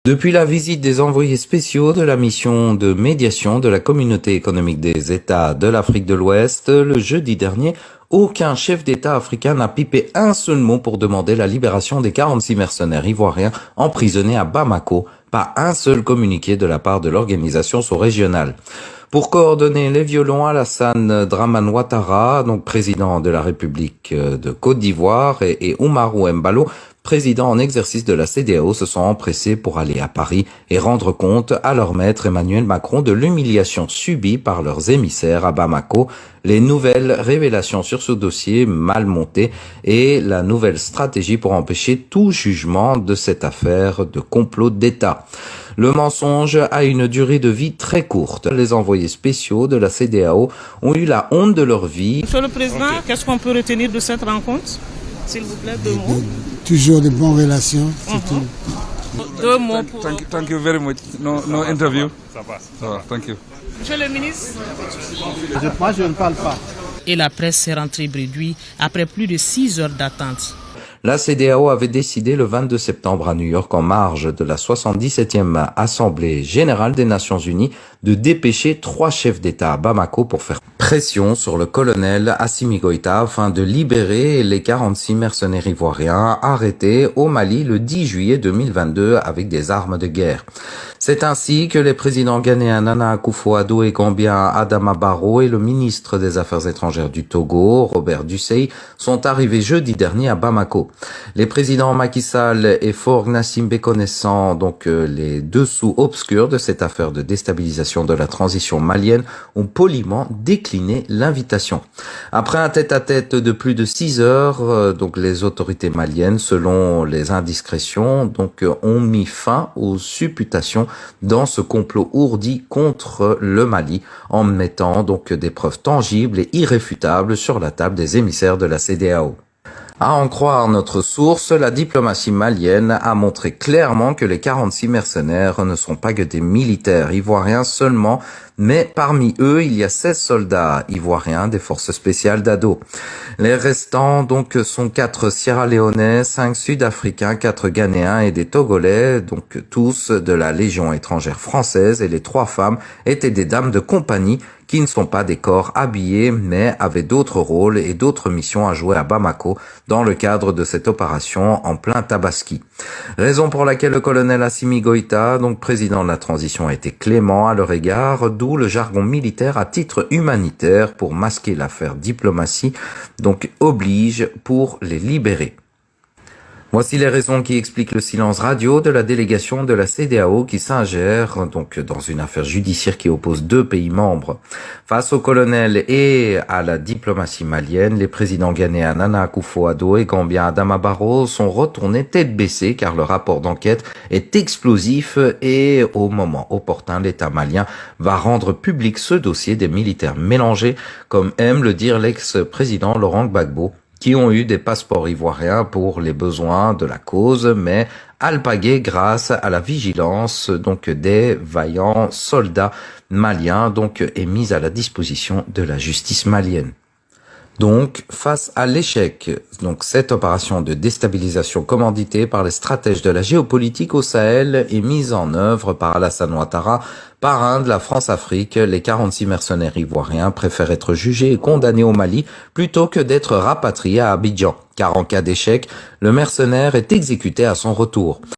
Depuis la visite des envoyés spéciaux de la mission de médiation de la Communauté économique des États de l'Afrique de l'Ouest, le jeudi dernier, aucun chef d'État africain n'a pipé un seul mot pour demander la libération des 46 mercenaires ivoiriens emprisonnés à Bamako, pas un seul communiqué de la part de l'organisation sous-régionale. Pour coordonner les violons, Alassane Dramane Ouattara, donc président de la République de Côte d'Ivoire, et Oumarou Embalo, président en exercice de la CEDEAO, se sont empressés pour aller à Paris et rendre compte à leur maître Emmanuel Macron de l'humiliation subie par leurs émissaires à Bamako, les nouvelles révélations sur ce dossier mal monté et la nouvelle stratégie pour empêcher tout jugement de cette affaire de complot d'État. Le mensonge a une durée de vie très courte. Les envoyés spéciaux de la CEDEAO ont eu la honte de leur vie. Monsieur le Président, qu'est-ce qu'on peut retenir de cette rencontre? S'il vous plaît, deux mots. Toujours de bonnes relations, c'est tout. Deux mots pour... Thank you very much. No interview. Ça passe. Thank you. Monsieur le ministre. Moi, je ne parle pas. Et la presse s'est rentrée bredouille après plus de 6 heures d'attente. La CEDEAO avait décidé le 22 septembre à New York, en marge de la 77e Assemblée générale des Nations Unies, de dépêcher 3 chefs d'État à Bamako pour faire pression sur le colonel Assimi Goïta afin de libérer les 46 mercenaires ivoiriens arrêtés au Mali le 10 juillet 2022 avec des armes de guerre. C'est ainsi que les présidents ghanéens Nana Akufo-Addo et gambien Adama Barrow et le ministre des Affaires étrangères du Togo, Robert Dussey, sont arrivés jeudi dernier à Bamako. Les présidents Macky Sall et Faure Gnassingbé, connaissant donc les dessous obscurs de cette affaire de déstabilisation de la transition malienne, ont poliment décliné l'invitation. Après un tête-à-tête de plus de 6 heures, donc les autorités maliennes, selon les indiscrétions, ont mis fin aux supputations dans ce complot ourdi contre le Mali, en mettant donc des preuves tangibles et irréfutables sur la table des émissaires de la CEDEAO. À en croire notre source, la diplomatie malienne a montré clairement que les 46 mercenaires ne sont pas que des militaires ivoiriens seulement, mais parmi eux, il y a 16 soldats ivoiriens des forces spéciales d'Ado. Les restants, donc, sont 4 Sierra-Léonais, 5 Sud-Africains, 4 Ghanéens et des Togolais, donc tous de la Légion étrangère française, et les 3 femmes étaient des dames de compagnie qui ne sont pas des corps habillés, mais avaient d'autres rôles et d'autres missions à jouer à Bamako dans le cadre de cette opération en plein Tabaski. Raison pour laquelle le colonel Assimi Goïta, donc président de la transition, a été clément à leur égard, d'où le jargon militaire à titre humanitaire pour masquer l'affaire diplomatie, donc oblige pour les libérer. Voici les raisons qui expliquent le silence radio de la délégation de la CEDEAO qui s'ingère donc dans une affaire judiciaire qui oppose 2 pays membres. Face au colonel et à la diplomatie malienne, les présidents ghanéens Nana Akufo-Addo et gambien Adama Barrow sont retournés tête baissée car le rapport d'enquête est explosif et au moment opportun, l'État malien va rendre public ce dossier des militaires mélangés, comme aime le dire l'ex-président Laurent Gbagbo, qui ont eu des passeports ivoiriens pour les besoins de la cause, mais alpagués grâce à la vigilance donc des vaillants soldats maliens, donc et mis à la disposition de la justice malienne. Donc, face à l'échec, donc cette opération de déstabilisation commanditée par les stratèges de la géopolitique au Sahel est mise en œuvre par Alassane Ouattara, parrain de la France-Afrique. Les 46 mercenaires ivoiriens préfèrent être jugés et condamnés au Mali plutôt que d'être rapatriés à Abidjan, car en cas d'échec, le mercenaire est exécuté à son retour.